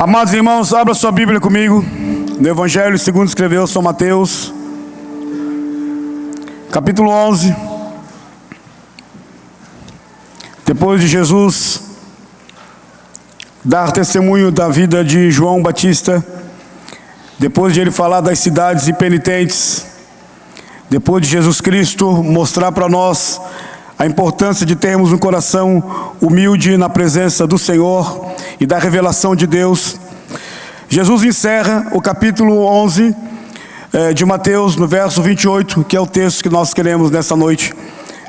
Amados irmãos, abra sua Bíblia comigo no Evangelho segundo escreveu São Mateus, capítulo 11. Depois de Jesus dar testemunho da vida de João Batista, depois de ele falar das cidades impenitentes, depois de Jesus Cristo mostrar para nós a importância de termos um coração humilde na presença do Senhor e da revelação de Deus, Jesus encerra o capítulo 11 de Mateus, no verso 28, que é o texto que nós queremos nessa noite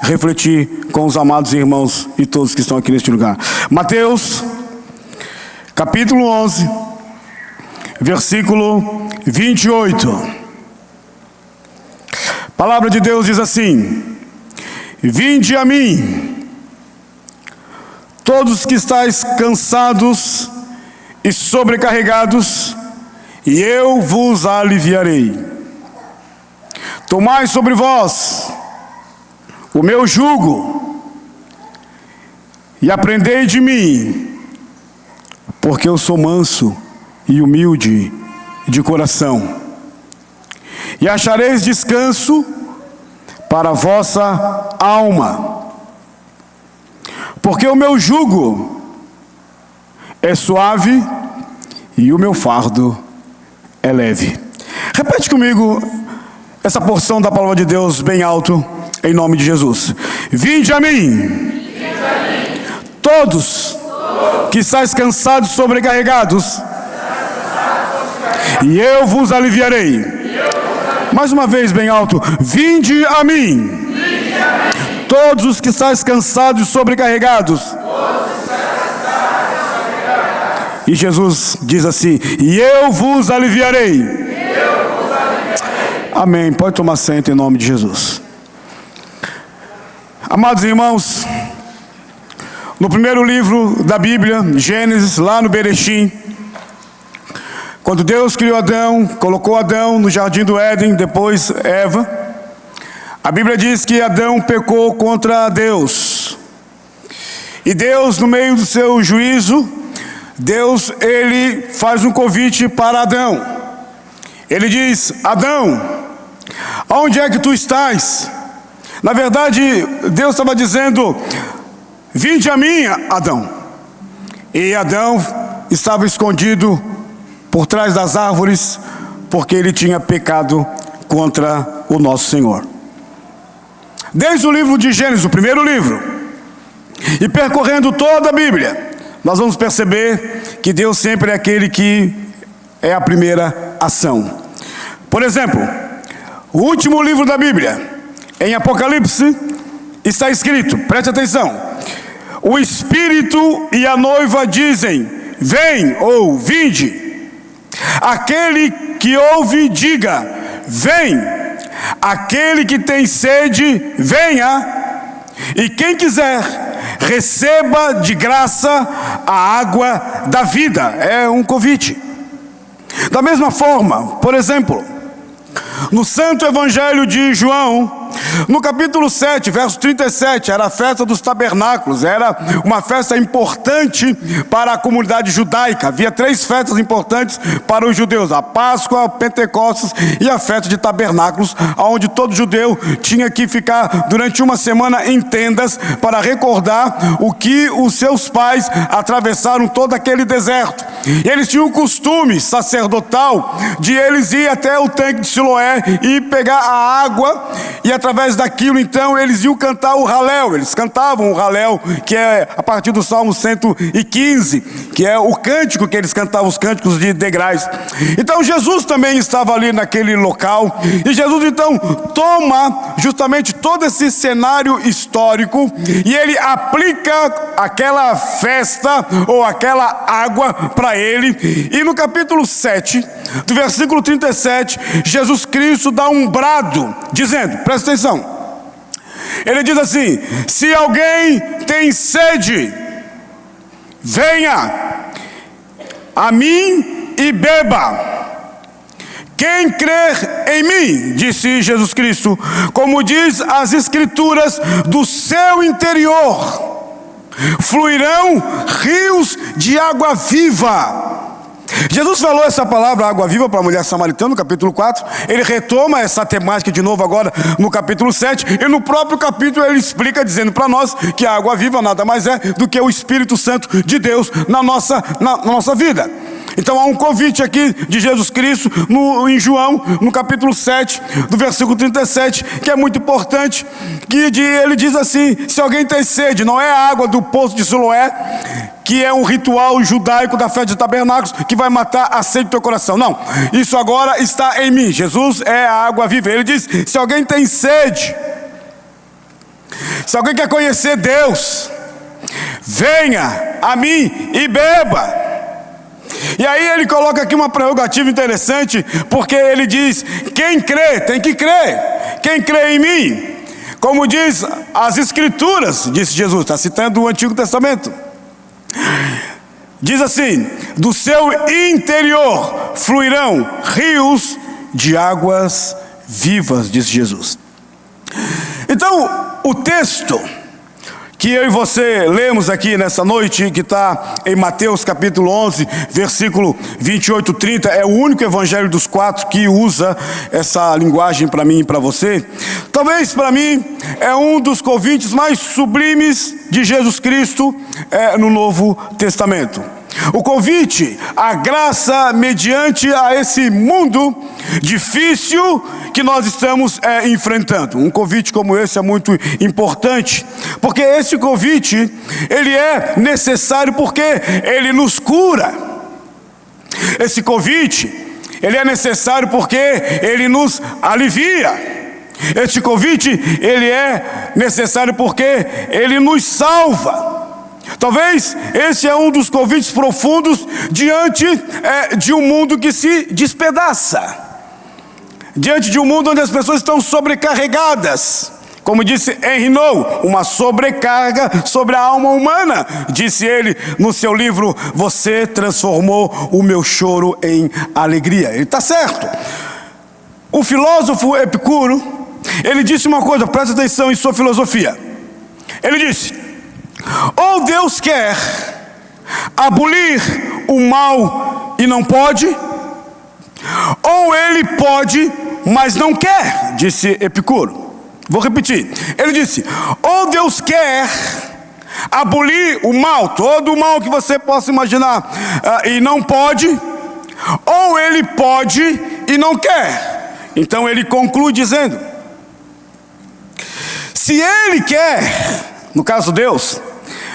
refletir com os amados irmãos e todos que estão aqui neste lugar. Mateus, capítulo 11, versículo 28. A palavra de Deus diz assim: Vinde a mim, todos que estáis cansados e sobrecarregados, e eu vos aliviarei. Tomai sobre vós o meu jugo e aprendei de mim, porque eu sou manso e humilde de coração, e achareis descanso para a vossa alma, porque o meu jugo é suave e o meu fardo é leve. Repete comigo essa porção da palavra de Deus bem alto, em nome de Jesus. Vinde a mim, todos que estáis cansados e sobrecarregados, e eu vos aliviarei. Mais uma vez bem alto: vinde a mim, todos os que estáis cansados e sobrecarregados. E Jesus diz assim: e eu vos aliviarei. Amém. Pode tomar assento em nome de Jesus. Amados irmãos, no primeiro livro da Bíblia, Gênesis, lá no Bereshim, quando Deus criou Adão, colocou Adão no jardim do Éden, depois Eva, a Bíblia diz que Adão pecou contra Deus. E Deus, no meio do seu juízo, Deus, ele faz um convite para Adão. Ele diz: Adão, aonde é que tu estás? Na verdade, Deus estava dizendo: vinde a mim, Adão. E Adão estava escondido por trás das árvores, porque ele tinha pecado contra o nosso Senhor. Desde o livro de Gênesis, o primeiro livro, e percorrendo toda a Bíblia, nós vamos perceber que Deus sempre é aquele que é a primeira ação. Por exemplo, o último livro da Bíblia, em Apocalipse, está escrito, preste atenção: o Espírito e a noiva dizem: vem, ou vinde. Aquele que ouve, diga: vem. Aquele que tem sede, venha. E quem quiser, receba de graça a água da vida. É um convite. Da mesma forma, por exemplo, no Santo Evangelho de João, no capítulo 7, verso 37, era a festa dos tabernáculos, era uma festa importante para a comunidade judaica. Havia 3 festas importantes para os judeus: a Páscoa, a Pentecostes e a festa de tabernáculos, onde todo judeu tinha que ficar durante uma semana em tendas para recordar o que os seus pais atravessaram todo aquele deserto. E eles tinham o costume sacerdotal de eles ir até o tanque de Siloé e pegar a água, e através daquilo então eles iam cantar o Halel. Eles cantavam o Halel, que é a partir do Salmo 115, que é o cântico que eles cantavam, os cânticos de degraus. Então Jesus também estava ali naquele local, e Jesus então toma justamente todo esse cenário histórico e ele aplica aquela festa ou aquela água para ele. E no capítulo 7, do versículo 37, Jesus Cristo dá um brado, dizendo, presta atenção, ele diz assim: se alguém tem sede, venha a mim e beba. Quem crer em mim, disse Jesus Cristo, como diz as Escrituras, do seu interior fluirão rios de água viva. Jesus falou essa palavra, água viva, para a mulher samaritana, no capítulo 4. Ele retoma essa temática de novo agora no capítulo 7. E no próprio capítulo ele explica, dizendo para nós que a água viva nada mais é do que o Espírito Santo de Deus na nossa vida. Então há um convite aqui de Jesus Cristo em João, no capítulo 7, do versículo 37, que é muito importante, que ele diz assim: se alguém tem sede, não é a água do poço de Siloé, que é um ritual judaico da festa de tabernáculos, que vai matar a sede do teu coração. Não, isso agora está em mim. Jesus é a água viva. Ele diz: se alguém tem sede, se alguém quer conhecer Deus, venha a mim e beba. E aí ele coloca aqui uma prerrogativa interessante, porque ele diz: quem crê tem que crer. Quem crê em mim, como diz as Escrituras, disse Jesus, está citando o Antigo Testamento, diz assim: do seu interior fluirão rios de águas vivas, disse Jesus. Então o texto que eu e você lemos aqui nessa noite, que está em Mateus capítulo 11, versículo 28, 30, é o único evangelho dos 4 que usa essa linguagem para mim e para você. Talvez para mim é um dos convites mais sublimes de Jesus Cristo no Novo Testamento. O convite à graça mediante a esse mundo difícil que nós estamos enfrentando. Um convite como esse é muito importante, porque esse convite, ele é necessário porque ele nos cura. Esse convite, ele é necessário porque ele nos alivia. Esse convite, ele é necessário porque ele nos salva. Talvez esse é um dos convites profundos diante de um mundo que se despedaça, diante de um mundo onde as pessoas estão sobrecarregadas. Como disse Henry Nouwen, uma sobrecarga sobre a alma humana. Disse ele no seu livro: você transformou o meu choro em alegria. Ele está certo. O filósofo Epicuro, ele disse uma coisa, presta atenção em sua filosofia. Ele disse: ou Deus quer abolir o mal e não pode, ou Ele pode, mas não quer, disse Epicuro. Vou repetir. Ele disse: ou Deus quer abolir o mal, todo o mal que você possa imaginar, e não pode, ou Ele pode e não quer. Então ele conclui dizendo: se Ele quer, no caso Deus,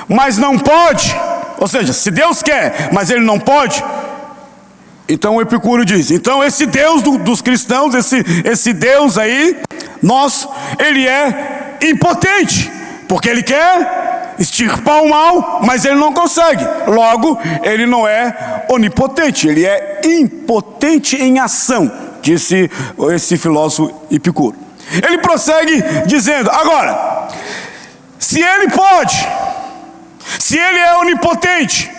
mas não pode, ou seja, se Deus quer, mas Ele não pode, então o Epicuro diz: então esse Deus dos cristãos, esse Deus aí, Ele é impotente, porque Ele quer extirpar o mal, mas Ele não consegue. Logo, Ele não é onipotente, Ele é impotente em ação, disse esse filósofo Epicuro. Ele prossegue dizendo: agora, se Ele pode, se Ele é onipotente,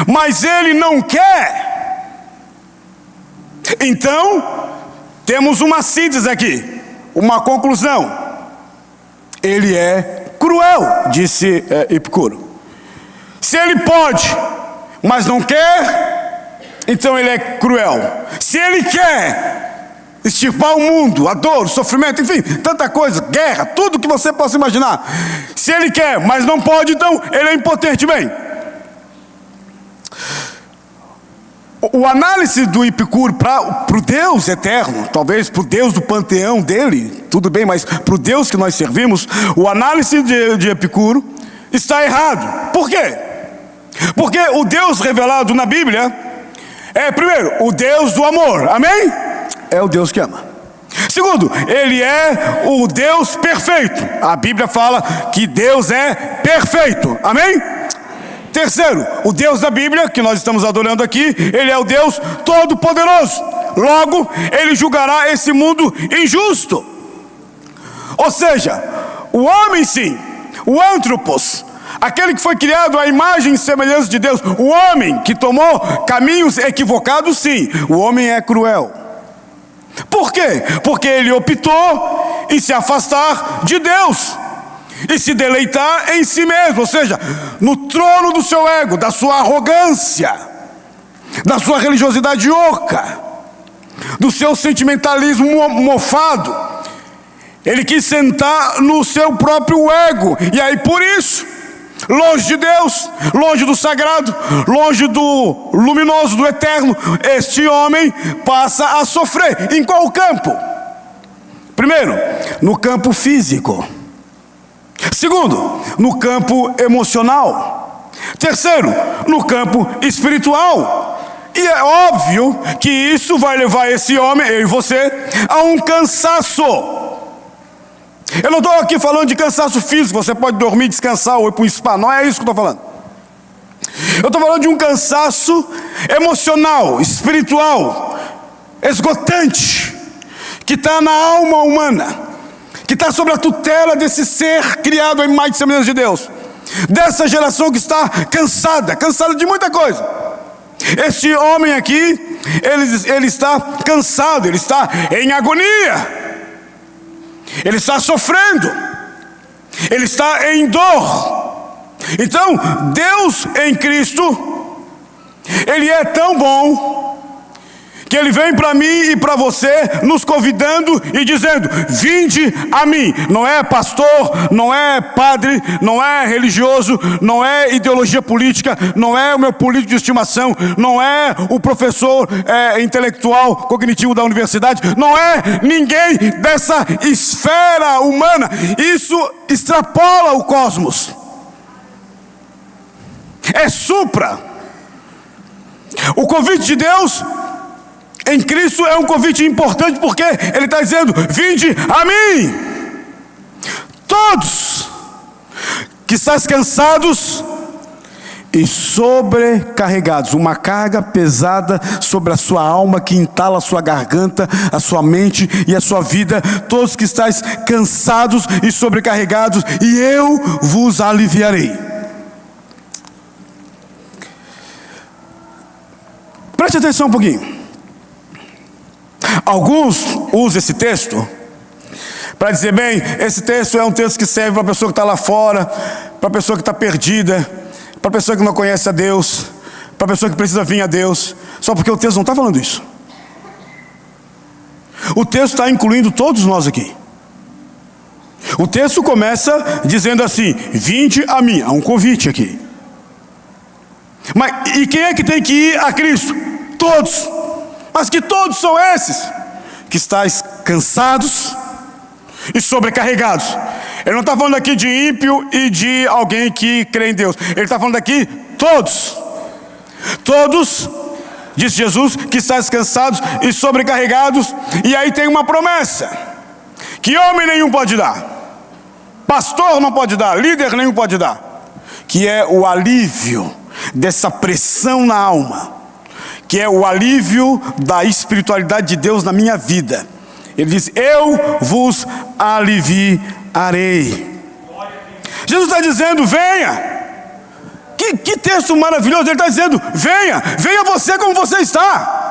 mas Ele não quer, então temos uma síntese aqui, uma conclusão: Ele é cruel, disse Epicuro. Se Ele pode, mas não quer, então Ele é cruel. Se Ele quer extirpar o mundo, a dor, o sofrimento, enfim, tanta coisa, guerra, tudo que você possa imaginar, se Ele quer, mas não pode, então Ele é impotente. Bem, o análise do Epicuro para o Deus eterno, talvez para o Deus do panteão dele, tudo bem, mas para o Deus que nós servimos, o análise de Epicuro está errado. Por quê? Porque o Deus revelado na Bíblia é, primeiro, o Deus do amor, amém? É o Deus que ama. Segundo, Ele é o Deus perfeito. A Bíblia fala que Deus é perfeito, amém? Terceiro, o Deus da Bíblia, que nós estamos adorando aqui, Ele é o Deus todo-poderoso. Logo, Ele julgará esse mundo injusto. Ou seja, o homem sim, o antropos, aquele que foi criado à imagem e semelhança de Deus, o homem que tomou caminhos equivocados, sim, o homem é cruel. Por quê? Porque ele optou em se afastar de Deus e se deleitar em si mesmo, ou seja, no trono do seu ego, da sua arrogância. da sua religiosidade oca, do seu sentimentalismo mofado. Ele quis sentar no seu próprio ego, e aí por isso, longe de Deus, longe do sagrado, longe do luminoso, do eterno, este homem passa a sofrer. Em qual campo? Primeiro, no campo físico. Segundo, no campo emocional. Terceiro, no campo espiritual. E é óbvio que isso vai levar esse homem, eu e você, a um cansaço. Eu não estou aqui falando de cansaço físico, você pode dormir, descansar ou ir para um spa, não é isso que eu estou falando. Eu estou falando de um cansaço emocional, espiritual, esgotante, que está na alma humana, que está sob a tutela desse ser criado à imagem e semelhança de Deus, dessa geração que está cansada de muita coisa. Este homem aqui, ele está cansado, ele está em agonia, ele está sofrendo, ele está em dor. Então, Deus em Cristo, Ele é tão bom, que Ele vem para mim e para você, nos convidando e dizendo: vinde a mim. Não é pastor, não é padre, não é religioso, não é ideologia política, não é o meu político de estimação, não é o professor intelectual cognitivo da universidade, não é ninguém dessa esfera humana. Isso extrapola o cosmos, é supra. O convite de Deus em Cristo é um convite importante, porque Ele está dizendo: vinde a mim, todos que estáis cansados e sobrecarregados. Uma carga pesada sobre a sua alma, que entala a sua garganta, a sua mente e a sua vida. Todos que estáis cansados e sobrecarregados, e eu vos aliviarei. Preste atenção um pouquinho. Alguns usam esse texto para dizer: bem, esse texto é um texto que serve para a pessoa que está lá fora, para a pessoa que está perdida, para a pessoa que não conhece a Deus, para a pessoa que precisa vir a Deus. Só porque o texto não está falando isso. O texto está incluindo todos nós aqui. O texto começa dizendo assim: vinde a mim. Há um convite aqui. Mas e quem é que tem que ir a Cristo? Todos. Mas que todos são esses? Que estáis cansados e sobrecarregados. Ele não está falando aqui de ímpio e de alguém que crê em Deus. Ele está falando aqui todos. Todos, disse Jesus, que estáis cansados e sobrecarregados. E aí tem uma promessa que homem nenhum pode dar, pastor não pode dar, líder nenhum pode dar, que é o alívio dessa pressão na alma, que é o alívio da espiritualidade de Deus na minha vida. Ele diz: eu vos aliviarei. Jesus está dizendo: venha. Que texto maravilhoso. Ele está dizendo: venha, venha você como você está.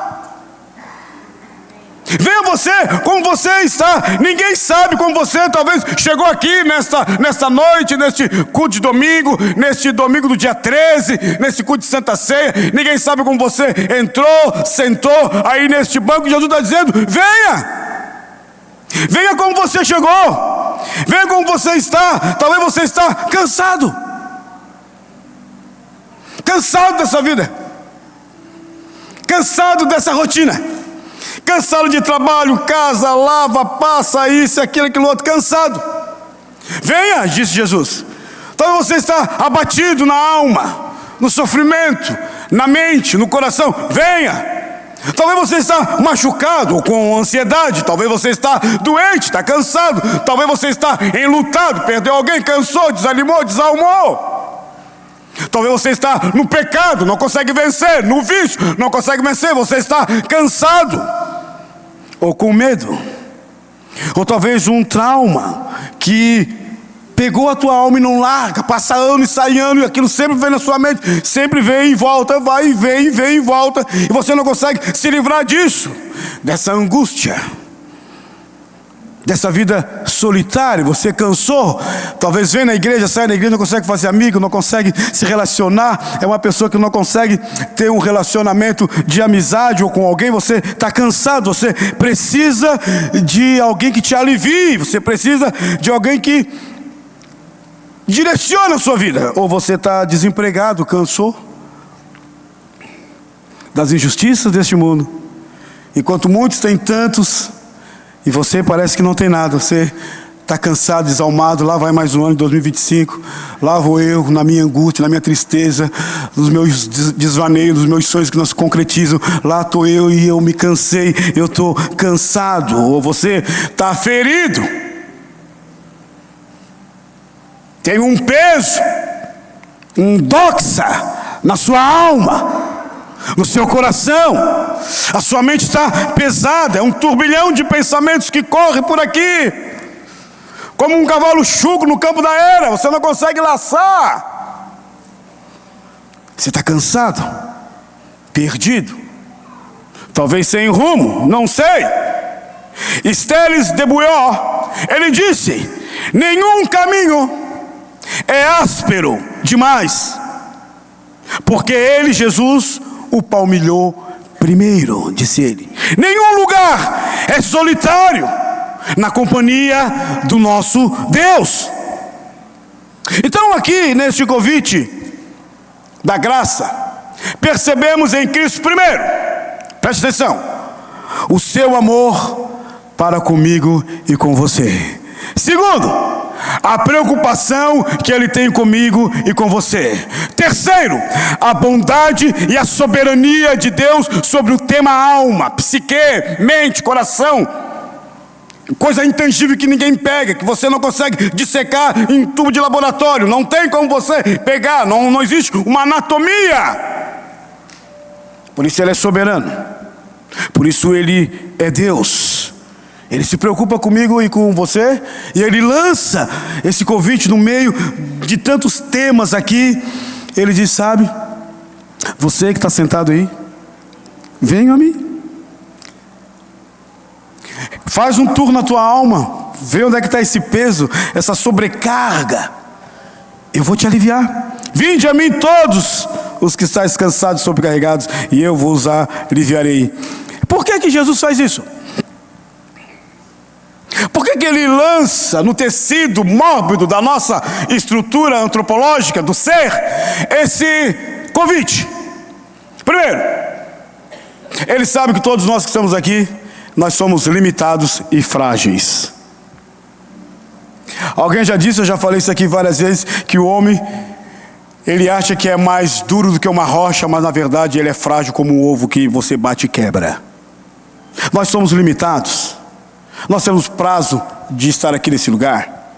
Venha você como você está. Ninguém sabe como você talvez chegou aqui nesta noite, neste culto de domingo, neste domingo do dia 13, neste culto de Santa Ceia. Ninguém sabe como você entrou, sentou aí neste banco. Jesus está dizendo: venha. Venha como você chegou. Venha como você está. Talvez você está cansado. Cansado dessa vida. Cansado dessa rotina. Cansado de trabalho, casa, lava, passa, isso, aquilo, outro, cansado. Venha, disse Jesus. Talvez você está abatido na alma, no sofrimento, na mente, no coração. Venha. Talvez você está machucado ou com ansiedade. Talvez você está doente, está cansado. Talvez você está enlutado, perdeu alguém, cansou, desanimou, desalmou. Talvez você está no pecado, não consegue vencer, no vício, não consegue vencer. Você está cansado ou com medo, ou talvez um trauma que pegou a tua alma e não larga, passa ano e sai ano, e aquilo sempre vem na sua mente, sempre vem e volta, vai e vem, vem e volta, e você não consegue se livrar disso, dessa angústia, dessa vida solitário, você cansou. Talvez vem na igreja, sai da igreja, não consegue fazer amigo, não consegue se relacionar. É uma pessoa que não consegue ter um relacionamento de amizade ou com alguém. Você está cansado, você precisa de alguém que te alivie. Você precisa de alguém que direcione a sua vida. Ou você está desempregado, cansou das injustiças deste mundo. Enquanto muitos têm tantos, e você parece que não tem nada. Você está cansado, desalmado. Lá vai mais um ano de 2025. Lá vou eu, na minha angústia, na minha tristeza, nos meus desvaneios, nos meus sonhos que não se concretizam. Lá estou eu e eu me cansei. Eu estou cansado. Ou você está ferido, tem um peso, um doxa na sua alma, no seu coração. A sua mente está pesada. É um turbilhão de pensamentos que corre por aqui, como um cavalo chuco no campo da era. Você não consegue laçar. Você está cansado, perdido, talvez sem rumo, não sei. Estélis de Buió, ele disse: nenhum caminho é áspero demais, porque ele, Jesus, o palmilhou primeiro, disse ele. Nenhum lugar é solitário na companhia do nosso Deus. Então aqui neste convite da graça, percebemos em Cristo primeiro, preste atenção, o seu amor para comigo e com você. Segundo, a preocupação que Ele tem comigo e com você. Terceiro, a bondade e a soberania de Deus sobre o tema alma, psique, mente, coração. Coisa intangível que ninguém pega, que você não consegue dissecar em tubo de laboratório. Não tem como você pegar, não existe uma anatomia. Por isso Ele é soberano. Por isso Ele é Deus. Ele se preocupa comigo e com você, e Ele lança esse convite no meio de tantos temas aqui. Ele diz: sabe, você que está sentado aí, venha a mim. Faz um tour na tua alma, vê onde é que está esse peso, essa sobrecarga. Eu vou te aliviar. Vinde a mim todos os que estáis cansados e sobrecarregados, e eu vos aliviarei. Por que Jesus faz isso? Por que Ele lança no tecido mórbido da nossa estrutura antropológica do ser esse convite? Primeiro, Ele sabe que todos nós que estamos aqui, nós somos limitados e frágeis. Alguém já disse, eu já falei isso aqui várias vezes, que o homem, ele acha que é mais duro do que uma rocha, mas na verdade ele é frágil como um ovo que você bate e quebra. Nós somos limitados. Nós temos prazo de estar aqui nesse lugar.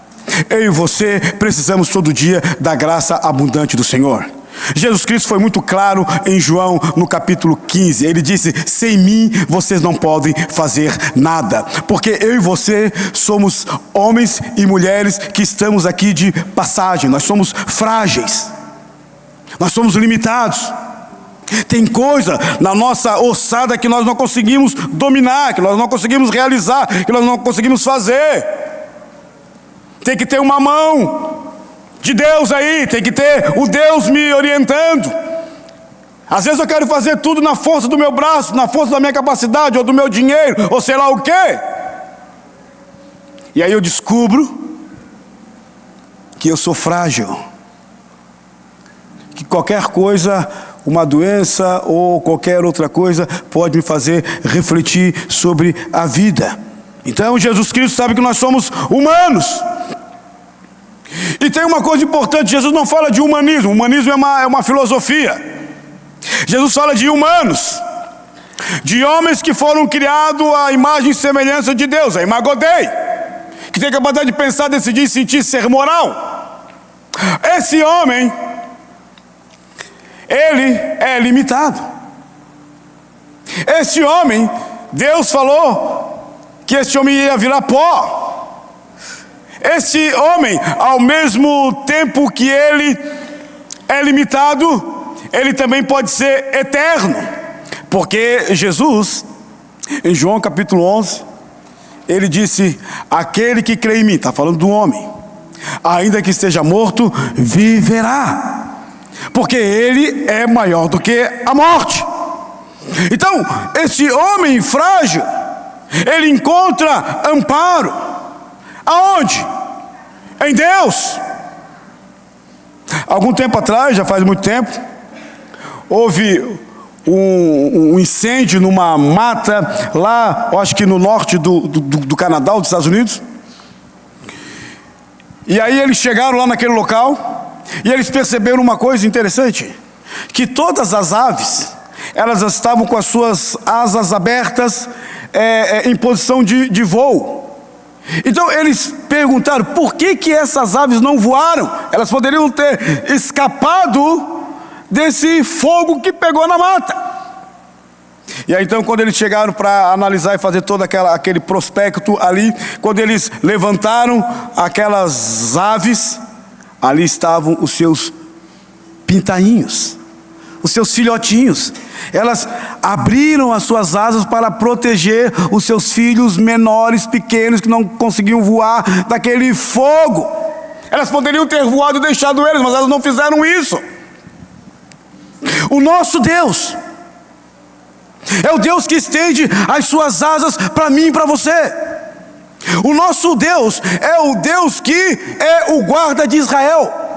Eu e você precisamos todo dia da graça abundante do Senhor. Jesus Cristo foi muito claro em João no capítulo 15. Ele disse: sem mim vocês não podem fazer nada. Porque eu e você somos homens e mulheres que estamos aqui de passagem. Nós somos frágeis. Nós somos limitados. Tem coisa na nossa ossada que nós não conseguimos dominar, que nós não conseguimos realizar, que nós não conseguimos fazer. Tem que ter uma mão de Deus aí, tem que ter o Deus me orientando. Às vezes eu quero fazer tudo na força do meu braço, na força da minha capacidade, ou do meu dinheiro, ou sei lá o quê. E aí eu descubro que eu sou frágil, que qualquer coisa, uma doença ou qualquer outra coisa, pode me fazer refletir sobre a vida. Então Jesus Cristo sabe que nós somos humanos. E tem uma coisa importante: Jesus não fala de humanismo. O humanismo é uma filosofia. Jesus fala de humanos, de homens que foram criados à imagem e semelhança de Deus, a imago Dei, que tem capacidade de pensar, decidir, sentir, ser moral. Esse homem, ele é limitado. Esse homem, Deus falou que esse homem ia virar pó. Esse homem, ao mesmo tempo que ele é limitado, ele também pode ser eterno. Porque Jesus, em João capítulo 11, ele disse: aquele que crê em mim, está falando do homem, ainda que esteja morto, viverá, porque ele é maior do que a morte. Então, esse homem frágil, ele encontra amparo. Aonde? Em Deus. Algum tempo atrás, já faz muito tempo, houve um incêndio numa mata lá, eu acho que no norte do Canadá, dos Estados Unidos. E aí eles chegaram lá naquele local e eles perceberam uma coisa interessante, que todas as aves, elas estavam com as suas asas abertas, em posição de voo. Então eles perguntaram por que essas aves não voaram. Elas poderiam ter escapado desse fogo que pegou na mata. E aí então, quando eles chegaram para analisar e fazer todo aquele prospecto ali, quando eles levantaram aquelas aves, ali estavam os seus pintainhos, os seus filhotinhos. Elas abriram as suas asas para proteger os seus filhos menores, pequenos, que não conseguiam voar daquele fogo. Elas poderiam ter voado e deixado eles, mas elas não fizeram isso. O nosso Deus é o Deus que estende as suas asas para mim e para você. O nosso Deus é o Deus que é o guarda de Israel.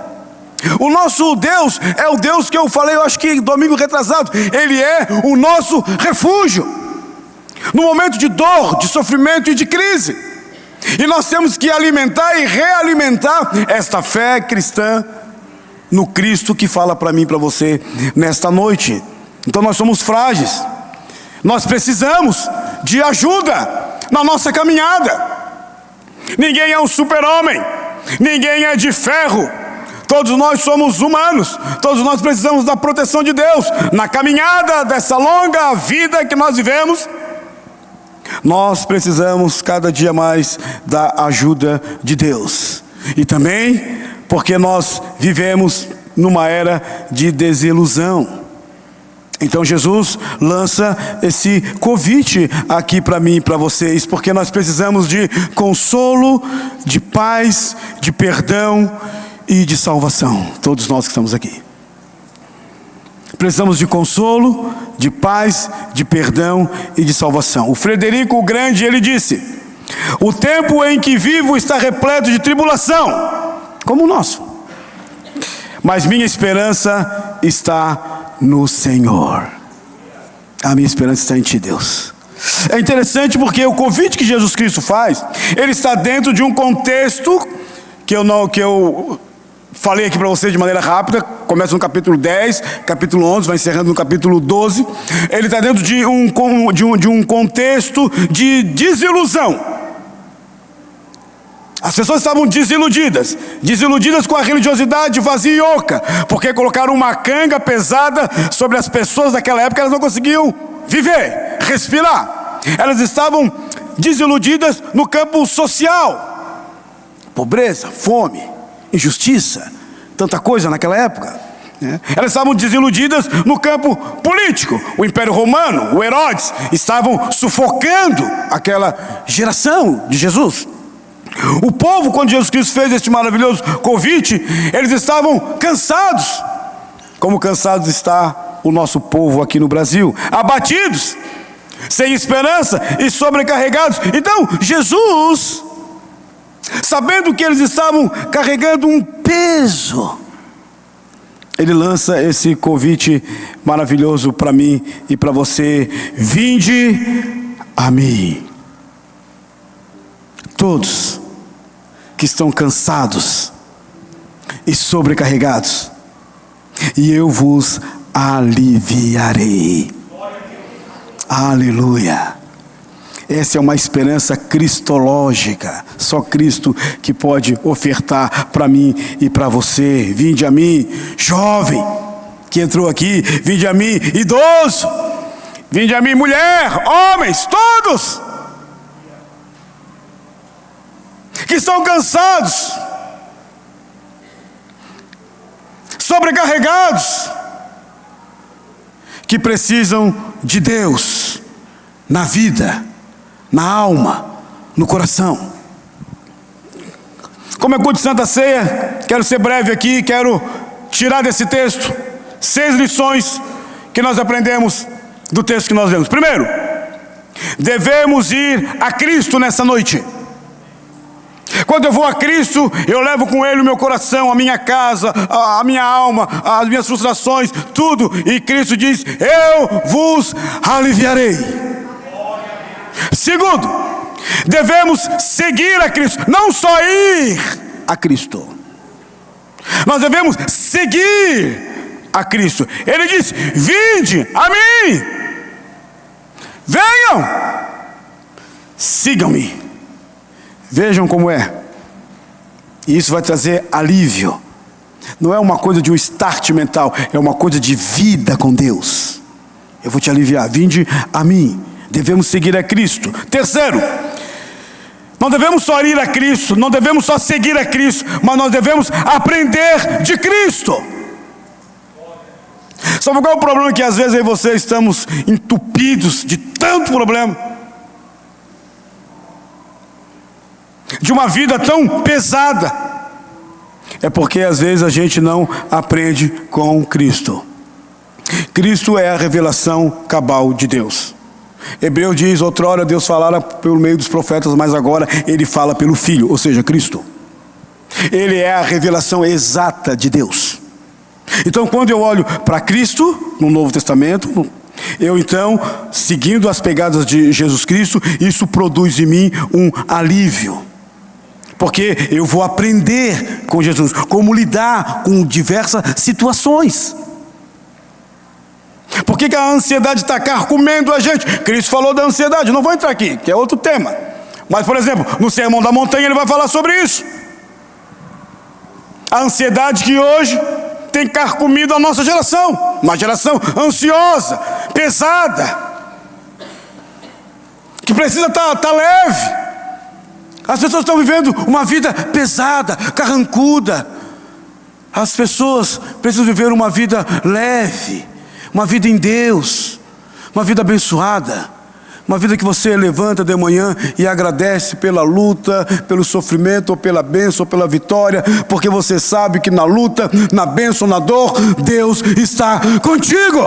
O nosso Deus é o Deus que eu falei, eu acho que domingo retrasado, Ele é o nosso refúgio no momento de dor, de sofrimento e de crise. E nós temos que alimentar e realimentar esta fé cristã no Cristo que fala para mim e para você nesta noite. Então nós somos frágeis, nós precisamos de ajuda na nossa caminhada. Ninguém é um super-homem, ninguém é de ferro. Todos nós somos humanos, todos nós precisamos da proteção de Deus. Na caminhada dessa longa vida que nós vivemos, nós precisamos cada dia mais da ajuda de Deus. E também porque nós vivemos numa era de desilusão. Então Jesus lança esse convite aqui para mim e para vocês, porque nós precisamos de consolo, de paz, de perdão e de salvação. Todos nós que estamos aqui precisamos de consolo, de paz, de perdão e de salvação. O Frederico o Grande, ele disse: o tempo em que vivo está repleto de tribulação, como o nosso, mas minha esperança está no Senhor. A minha esperança está em Ti, Deus. É interessante porque o convite que Jesus Cristo faz, ele está dentro de um contexto que eu falei aqui para vocês de maneira rápida. Começa no capítulo 10, capítulo 11, vai encerrando no capítulo 12. Ele está dentro de um contexto de desilusão. As pessoas estavam desiludidas com a religiosidade vazia e oca, porque colocaram uma canga pesada sobre as pessoas daquela época. Elas não conseguiam viver, respirar. Elas estavam desiludidas no campo social. Pobreza, fome, injustiça, tanta coisa naquela época, né? Elas estavam desiludidas no campo político. O Império Romano, o Herodes, estavam sufocando aquela geração de Jesus. O povo, quando Jesus Cristo fez este maravilhoso convite, eles estavam cansados, como cansados está o nosso povo aqui no Brasil, abatidos, sem esperança e sobrecarregados. Então Jesus, sabendo que eles estavam carregando um peso, Ele lança esse convite maravilhoso para mim e para você: vinde a mim, todos que estão cansados e sobrecarregados, e eu vos aliviarei. Aleluia. Essa é uma esperança cristológica. Só Cristo que pode ofertar para mim e para você. Vinde a mim, jovem que entrou aqui. Vinde a mim, idoso. Vinde a mim, mulher, homens, todos que estão cansados, sobrecarregados, que precisam de Deus na vida, na alma, no coração. Como é culto de Santa Ceia, quero ser breve aqui, quero tirar desse texto 6 lições que nós aprendemos do texto que nós lemos. Primeiro, devemos ir a Cristo nessa noite. Quando eu vou a Cristo, eu levo com Ele o meu coração, a minha casa, a minha alma, as minhas frustrações, tudo. E Cristo diz: eu vos aliviarei. Segundo, devemos seguir a Cristo, não só ir a Cristo. Nós devemos seguir a Cristo. Ele diz: vinde a mim, venham, sigam-me. Vejam como é. E isso vai trazer alívio. Não é uma coisa de um start mental, é uma coisa de vida com Deus. Eu vou te aliviar, vinde a mim. Devemos seguir a Cristo. Terceiro, não devemos só ir a Cristo, não devemos só seguir a Cristo, mas nós devemos aprender de Cristo. Sabe qual é o problema? Que às vezes eu e você estamos entupidos de tanto problema, de uma vida tão pesada. É porque às vezes a gente não aprende com Cristo. Cristo é a revelação cabal de Deus. Hebreu diz: outrora Deus falara pelo meio dos profetas, mas agora Ele fala pelo Filho, ou seja, Cristo. Ele é a revelação exata de Deus. Então, quando eu olho para Cristo no Novo Testamento, eu então, seguindo as pegadas de Jesus Cristo, isso produz em mim um alívio. Porque eu vou aprender com Jesus como lidar com diversas situações. Por que a ansiedade está carcomendo a gente? Cristo falou da ansiedade, não vou entrar aqui, que é outro tema. Mas, por exemplo, no Sermão da Montanha ele vai falar sobre isso. A ansiedade que hoje tem carcomido a nossa geração. Uma geração ansiosa, pesada, que precisa estar leve. As pessoas estão vivendo uma vida pesada, carrancuda. As pessoas precisam viver uma vida leve, uma vida em Deus, uma vida abençoada, uma vida que você levanta de manhã e agradece pela luta, pelo sofrimento, ou pela bênção, ou pela vitória, porque você sabe que na luta, na bênção, na dor, Deus está contigo.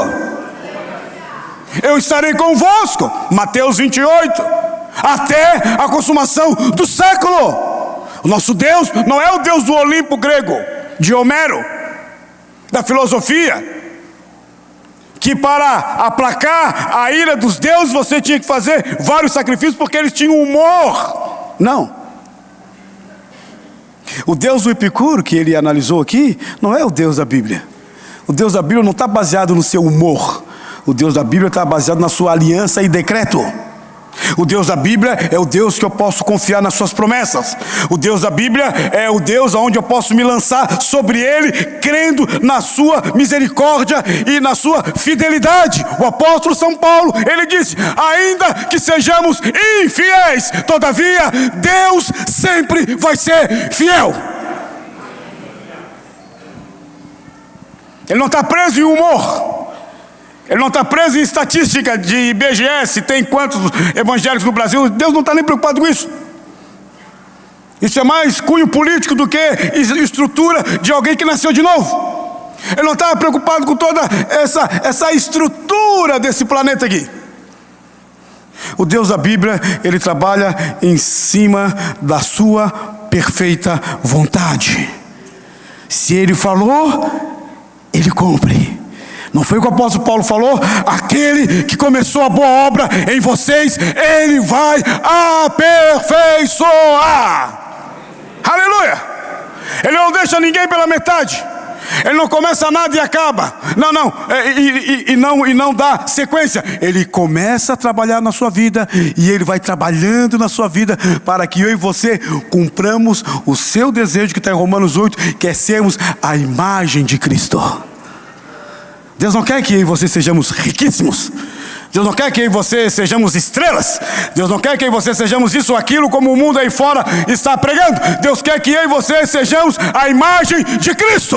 Eu estarei convosco, Mateus 28. Até a consumação do século. O nosso Deus não é o Deus do Olimpo grego, de Homero, da filosofia, que para aplacar a ira dos deuses você tinha que fazer vários sacrifícios porque eles tinham humor. Não. O Deus do Epicuro, que ele analisou aqui, não é o Deus da Bíblia. O Deus da Bíblia não está baseado no seu humor. O Deus da Bíblia está baseado na sua aliança e decreto. O Deus da Bíblia é o Deus que eu posso confiar nas suas promessas. O Deus da Bíblia é o Deus onde eu posso me lançar sobre Ele, crendo na sua misericórdia e na sua fidelidade. O apóstolo São Paulo, ele disse: ainda que sejamos infiéis, todavia Deus sempre vai ser fiel. Ele não está preso em humor. Ele não está preso em estatística de IBGE, se tem quantos evangélicos no Brasil. Deus não está nem preocupado com isso. Isso é mais cunho político do que estrutura de alguém que nasceu de novo. Ele não está preocupado com toda essa estrutura desse planeta aqui. O Deus da Bíblia, ele trabalha em cima da sua perfeita vontade. Se Ele falou, Ele cumpre. Não foi o que o apóstolo Paulo falou? Aquele que começou a boa obra em vocês, Ele vai aperfeiçoar. Aleluia! Ele não deixa ninguém pela metade. Ele não começa nada e acaba. Não dá sequência. Ele começa a trabalhar na sua vida e Ele vai trabalhando na sua vida para que eu e você cumpramos o seu desejo que está em Romanos 8, que é sermos a imagem de Cristo. Deus não quer que eu e você sejamos riquíssimos. Deus não quer que eu e você sejamos estrelas. Deus não quer que eu e você sejamos isso ou aquilo como o mundo aí fora está pregando. Deus quer que eu e você sejamos a imagem de Cristo.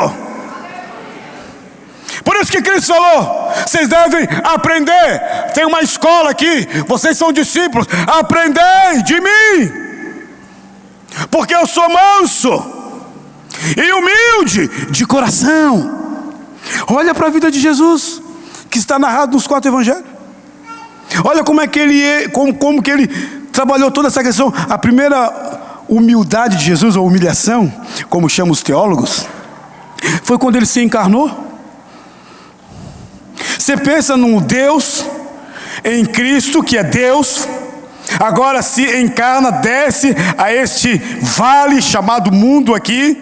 Por isso que Cristo falou: vocês devem aprender. Tem uma escola aqui, vocês são discípulos, aprendei de mim. porque eu sou manso e humilde de coração. Olha para a vida de Jesus, que está narrado nos 4 evangelhos. Olha como é que ele como que ele trabalhou toda essa questão. A primeira humildade de Jesus, ou humilhação, como chamam os teólogos, foi quando ele se encarnou. Você pensa num Deus em Cristo, que é Deus, agora se encarna, desce a este vale chamado mundo aqui,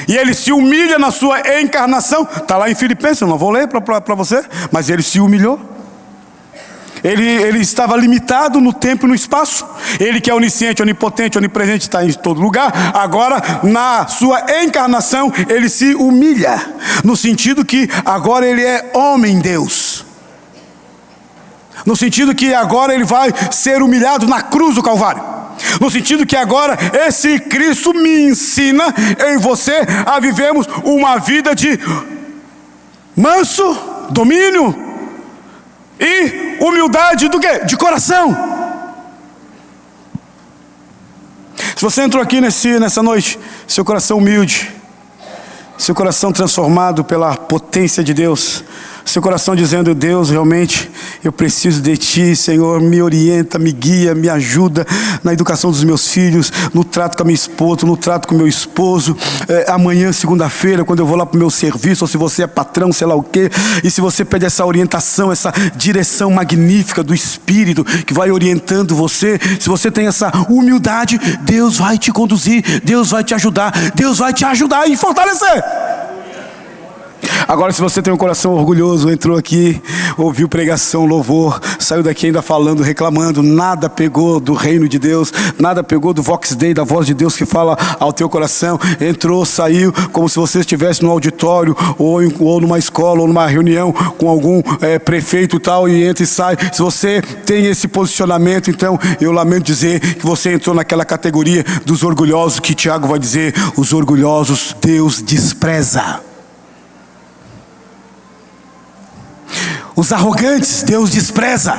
e ele se humilha na sua encarnação. Está lá em Filipenses, eu não vou ler para você, mas ele se humilhou. Ele estava limitado no tempo e no espaço. Ele que é onisciente, onipotente, onipresente, está em todo lugar. Agora, na sua encarnação, ele se humilha, no sentido que agora ele é homem-deus, no sentido que agora ele vai ser humilhado na cruz do Calvário, no sentido que agora esse Cristo me ensina, eu e você, a vivermos uma vida de manso, domínio e humildade do quê? De coração. Se você entrou aqui nessa noite, seu coração humilde, seu coração transformado pela potência de Deus, seu coração dizendo: Deus, realmente eu preciso de Ti, Senhor, me orienta, me guia, me ajuda na educação dos meus filhos, no trato com a minha esposa, no trato com o meu esposo, amanhã, segunda-feira, quando eu vou lá para o meu serviço, ou se você é patrão, sei lá o quê, e se você pede essa orientação, essa direção magnífica do Espírito, que vai orientando você, se você tem essa humildade, Deus vai te conduzir, Deus vai te ajudar, Deus vai te ajudar e fortalecer. Agora, se você tem um coração orgulhoso, entrou aqui, ouviu pregação, louvor, saiu daqui ainda falando, reclamando, nada pegou do reino de Deus, nada pegou do Vox Dei, da voz de Deus que fala ao teu coração, entrou, saiu, como se você estivesse no auditório, ou numa escola, ou numa reunião com algum prefeito e tal, e entra e sai. Se você tem esse posicionamento, então eu lamento dizer que você entrou naquela categoria dos orgulhosos, que Tiago vai dizer: os orgulhosos Deus despreza. Os arrogantes Deus despreza.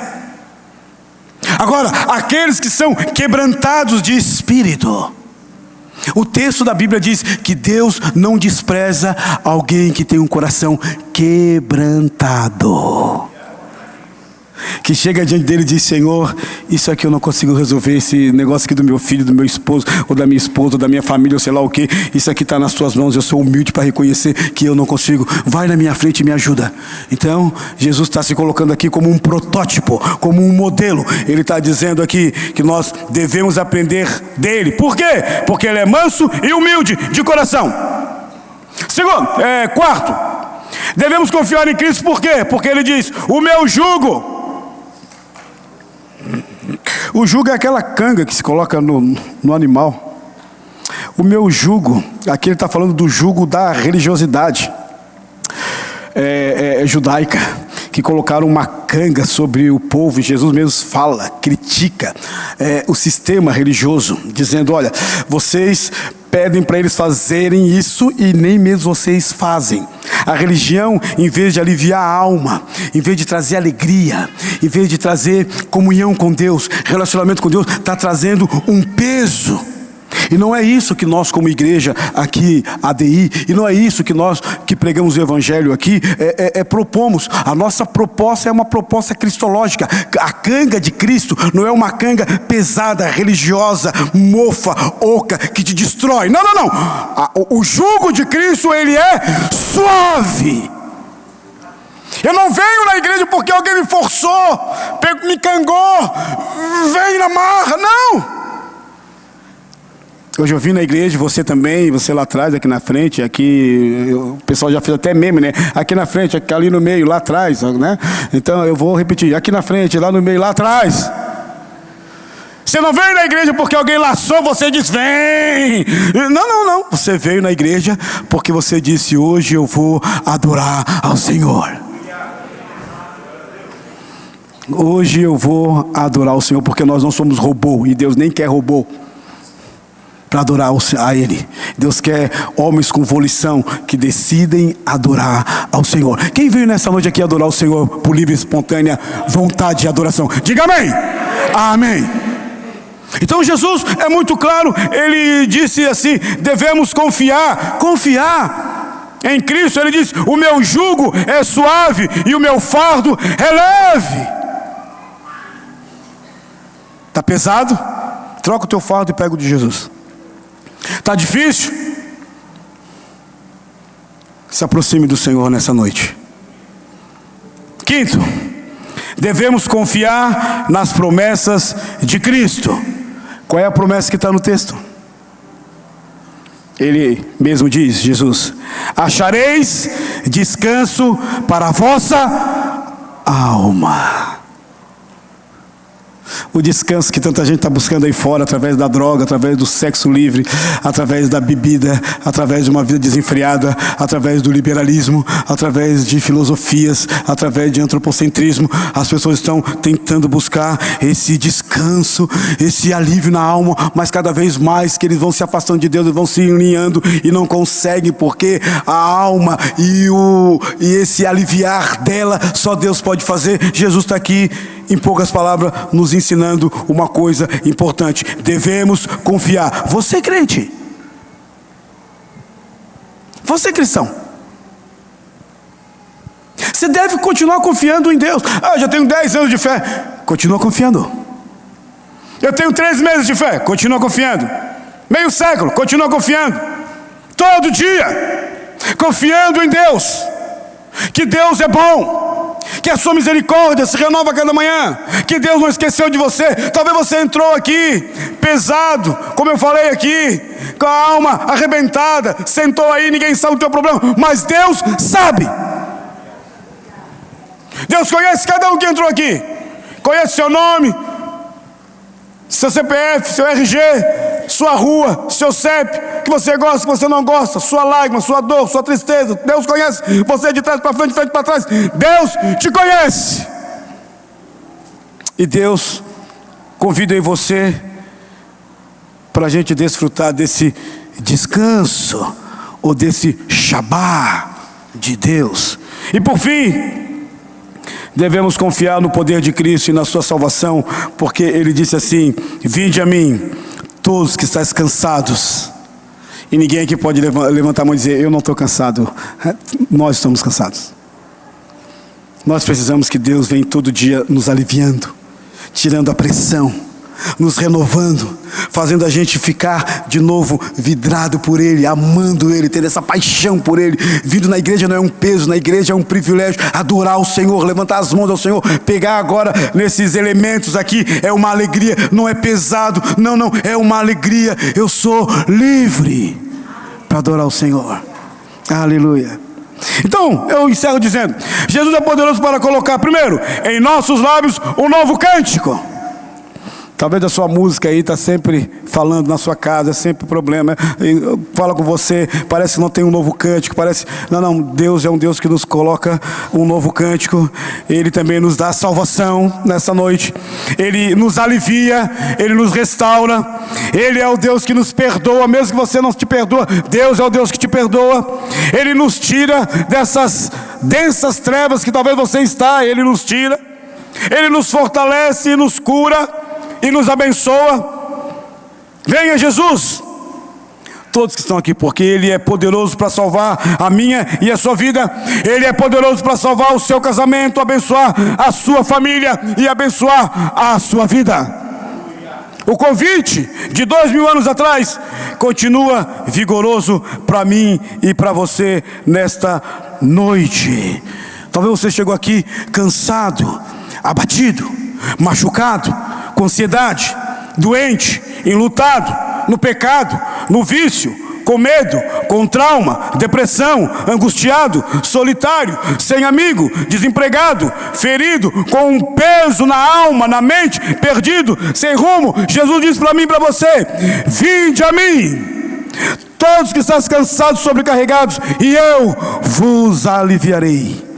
Agora, aqueles que são quebrantados de espírito, o texto da Bíblia diz que Deus não despreza alguém que tem um coração quebrantado, que chega diante dele e diz: Senhor, isso aqui eu não consigo resolver, esse negócio aqui do meu filho, do meu esposo, ou da minha esposa, ou da minha família, ou sei lá o que, isso aqui está nas tuas mãos, eu sou humilde para reconhecer que eu não consigo, vai na minha frente e me ajuda. Então, Jesus está se colocando aqui como um protótipo, como um modelo. Ele está dizendo aqui que nós devemos aprender dele. Por quê? Porque ele é manso e humilde de coração. Quarto, devemos confiar em Cristo. Por quê? Porque ele diz: o meu jugo. O jugo é aquela canga que se coloca no animal. O meu jugo, aqui ele está falando do jugo da religiosidade judaica, que colocaram uma canga sobre o povo, e Jesus mesmo fala, critica o sistema religioso, dizendo: olha, vocês pedem para eles fazerem isso e nem mesmo vocês fazem. A religião, em vez de aliviar a alma, em vez de trazer alegria, em vez de trazer comunhão com Deus, relacionamento com Deus, está trazendo um peso. E não é isso que nós, como igreja aqui, ADI, e não é isso que nós que pregamos o Evangelho aqui, propomos. A nossa proposta é uma proposta cristológica. A canga de Cristo não é uma canga pesada, religiosa, mofa, oca, que te destrói. Não. O jugo de Cristo, ele é suave. Eu não venho na igreja porque alguém me forçou, me cangou, vem na marra. Não! Hoje eu vim na igreja, você também, você lá atrás, aqui na frente, aqui, o pessoal já fez até meme, né? Aqui na frente, aqui, ali no meio, lá atrás, né? Então eu vou repetir: aqui na frente, lá no meio, lá atrás. Você não veio na igreja porque alguém laçou, você disse: vem. Não. Você veio na igreja porque você disse: hoje eu vou adorar ao Senhor. Hoje eu vou adorar ao Senhor, porque nós não somos robô, e Deus nem quer robô para adorar a Ele. Deus quer homens com volição, que decidem adorar ao Senhor. Quem veio nessa noite aqui adorar o Senhor por livre e espontânea vontade e adoração? Diga amém. Amém. Então Jesus é muito claro, ele disse assim: devemos confiar em Cristo. Ele diz: o meu jugo é suave e o meu fardo é leve. Está pesado? Troca o teu fardo e pega o de Jesus. Está difícil? Se aproxime do Senhor nessa noite. Quinto, devemos confiar nas promessas de Cristo. Qual é a promessa que está no texto? Ele mesmo diz, Jesus: achareis descanso para a vossa alma. O descanso que tanta gente está buscando aí fora, através da droga, através do sexo livre, através da bebida, através de uma vida desenfreada, através do liberalismo, através de filosofias, através de antropocentrismo. As pessoas estão tentando buscar esse descanso, esse alívio na alma, mas cada vez mais que eles vão se afastando de Deus, eles vão se alinhando e não conseguem, porque a alma e esse aliviar dela, só Deus pode fazer. Jesus está aqui, em poucas palavras, nos ensinando uma coisa importante: devemos confiar. Você crente, você cristão, você deve continuar confiando em Deus. Eu já tenho 10 anos de fé. Continua confiando. Eu tenho 3 meses de fé. Continua confiando. Meio século. Continua confiando. Todo dia confiando em Deus, que Deus é bom, que a sua misericórdia se renova a cada manhã, que Deus não esqueceu de você. Talvez você entrou aqui pesado, como eu falei aqui, com a alma arrebentada, sentou aí, ninguém sabe o teu problema, mas Deus sabe. Deus conhece cada um que entrou aqui, conhece seu nome, seu CPF, seu RG, sua rua, seu CEP, que você gosta, que você não gosta, sua lágrima, sua dor, sua tristeza. Deus conhece você de trás para frente, de frente para trás. Deus te conhece. E Deus convida em você para a gente desfrutar desse descanso, ou desse Shabá de Deus. E por fim, devemos confiar no poder de Cristo e na sua salvação, porque Ele disse assim: vinde a mim, todos que estáis cansados. E ninguém aqui pode levantar a mão e dizer: eu não estou cansado. Nós estamos cansados. Nós precisamos que Deus venha todo dia nos aliviando, tirando a pressão, nos renovando, fazendo a gente ficar de novo vidrado por Ele, amando Ele, tendo essa paixão por Ele. Vindo na igreja não é um peso, na igreja é um privilégio. Adorar o Senhor, levantar as mãos ao Senhor, pegar agora nesses elementos aqui, é uma alegria, não é pesado, não, é uma alegria. Eu sou livre para adorar o Senhor. Aleluia. Então, eu encerro dizendo: Jesus é poderoso para colocar, primeiro, em nossos lábios um novo cântico. Talvez a sua música aí está sempre falando na sua casa, é sempre problema. Fala com você, parece que não tem um novo cântico, parece... Não, Deus é um Deus que nos coloca um novo cântico. Ele também nos dá salvação nessa noite. Ele nos alivia, Ele nos restaura. Ele é o Deus que nos perdoa, mesmo que você não te perdoa, Deus é o Deus que te perdoa. Ele nos tira dessas densas trevas que talvez você está, Ele nos tira. Ele nos fortalece e nos cura e nos abençoa. Venha Jesus, todos que estão aqui, porque Ele é poderoso para salvar a minha e a sua vida. Ele é poderoso para salvar o seu casamento, abençoar a sua família e abençoar a sua vida. O convite de 2000 anos atrás continua vigoroso para mim e para você nesta noite. Talvez você chegou aqui cansado, abatido, machucado, com ansiedade, doente, enlutado, no pecado, no vício, com medo, com trauma, depressão, angustiado, solitário, sem amigo, desempregado, ferido, com um peso na alma, na mente, perdido, sem rumo. Jesus diz para mim e para você: vinde a mim, todos que estão cansados, sobrecarregados, e eu vos aliviarei.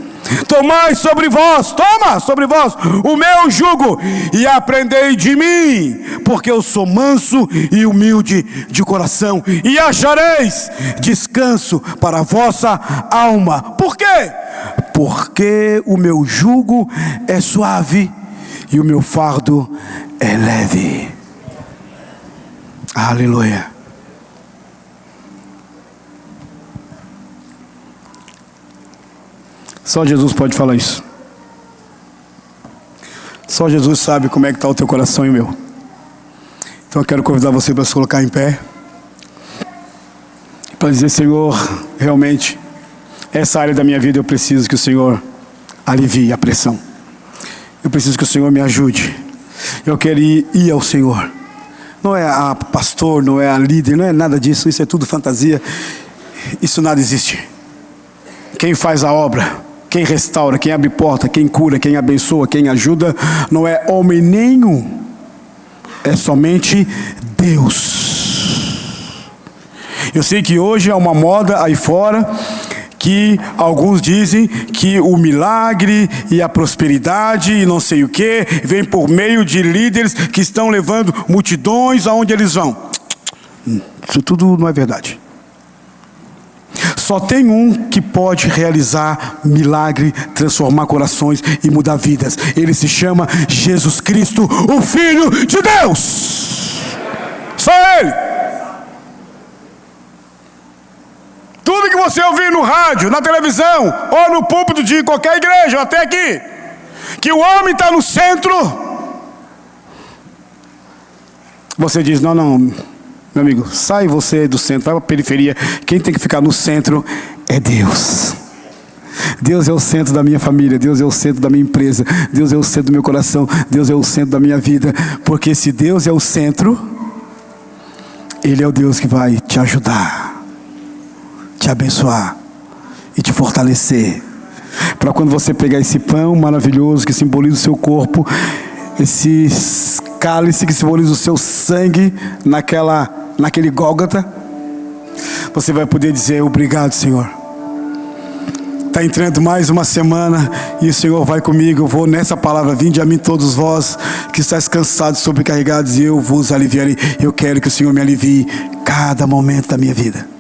Tomai sobre vós, toma sobre vós o meu jugo e aprendei de mim, porque eu sou manso e humilde de coração, e achareis descanso para a vossa alma. Por quê? Porque o meu jugo é suave e o meu fardo é leve. Aleluia. Só Jesus pode falar isso. Só Jesus sabe como é que está o teu coração e o meu. Então eu quero convidar você para se colocar em pé, para dizer: Senhor, realmente, essa área da minha vida eu preciso que o Senhor alivie a pressão. Eu preciso que o Senhor me ajude. Eu quero ir ao Senhor. Não é a pastor, não é a líder, não é nada disso. Isso é tudo fantasia. Isso nada existe. Quem faz a obra, quem restaura, quem abre porta, quem cura, quem abençoa, quem ajuda, não é homem nenhum. É somente Deus. Eu sei que hoje há uma moda aí fora que alguns dizem que o milagre e a prosperidade e não sei o que vem por meio de líderes que estão levando multidões aonde eles vão. Isso tudo não é verdade. Só tem um que pode realizar milagre, transformar corações e mudar vidas. Ele se chama Jesus Cristo, o Filho de Deus. Só Ele. Tudo que você ouvir no rádio, na televisão, ou no púlpito de qualquer igreja, ou até aqui, que o homem está no centro, você diz: não, meu amigo, sai você do centro, vai para a periferia. Quem tem que ficar no centro é Deus. Deus é o centro da minha família, Deus é o centro da minha empresa, Deus é o centro do meu coração, Deus é o centro da minha vida. Porque se Deus é o centro, Ele é o Deus que vai te ajudar, te abençoar e te fortalecer. Para quando você pegar esse pão maravilhoso que simboliza o seu corpo, esse cálice que simboliza o seu sangue naquele Gólgota, você vai poder dizer: obrigado, Senhor. Está entrando mais uma semana e o Senhor vai comigo. Eu vou nessa palavra: vinde a mim todos vós que estáis cansados, sobrecarregados, e eu vos aliviarei. Eu quero que o Senhor me alivie cada momento da minha vida.